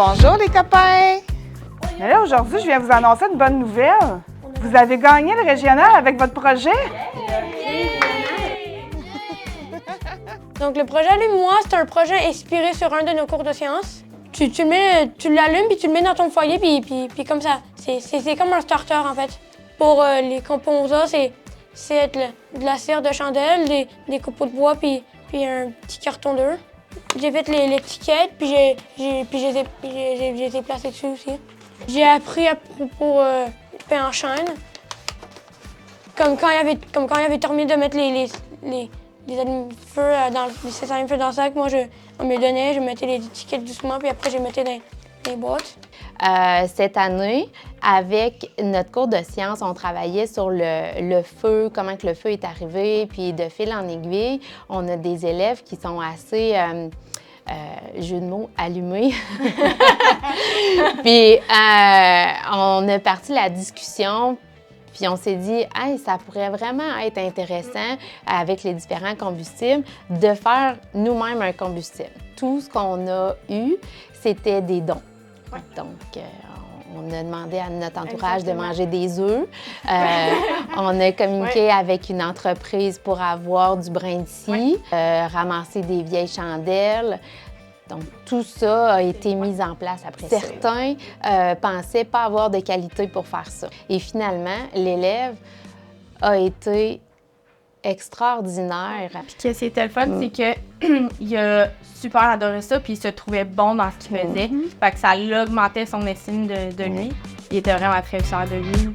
Bonjour les copains! Mais là, aujourd'hui, je viens vous annoncer une bonne nouvelle. Vous avez gagné le régional avec votre projet? Donc, le projet Allume-moi, c'est un projet inspiré sur un de nos cours de sciences. Tu l'allumes, puis tu le mets dans ton foyer, puis comme ça. C'est comme un starter, en fait. Pour les composants, c'est de la cire de chandelle, des copeaux de bois, puis un petit carton d'œuf. J'ai fait l'étiquette, puis je les ai placés dessus aussi. J'ai appris à propos pain en chaîne. Comme quand il avait terminé de mettre les allumes-feu dans le sac, moi, on me les donnait, je mettais les étiquettes doucement, puis après, je les mettais dans les boîtes. Cette année, avec notre cours de sciences, on travaillait sur le feu, comment que le feu est arrivé, puis de fil en aiguille, on a des élèves qui sont assez, jeu de mots, allumés. Puis on a parti la discussion, puis on s'est dit, hey, ça pourrait vraiment être intéressant avec les différents combustibles de faire nous-mêmes un combustible. Tout ce qu'on a eu, c'était des dons. Ouais. Donc, on a demandé à notre entourage de manger des œufs. On a communiqué avec une entreprise pour avoir du brin de scie, ramasser des vieilles chandelles. Donc, tout ça a été mis en place après ça. Certains pensaient pas avoir de qualité pour faire ça. Et finalement, l'élève a été extraordinaire. Puis que c'était le fun, c'est qu'il a super adoré ça, puis il se trouvait bon dans ce qu'il faisait. Fait que ça l'augmentait son estime de lui. Il était vraiment très fier de lui.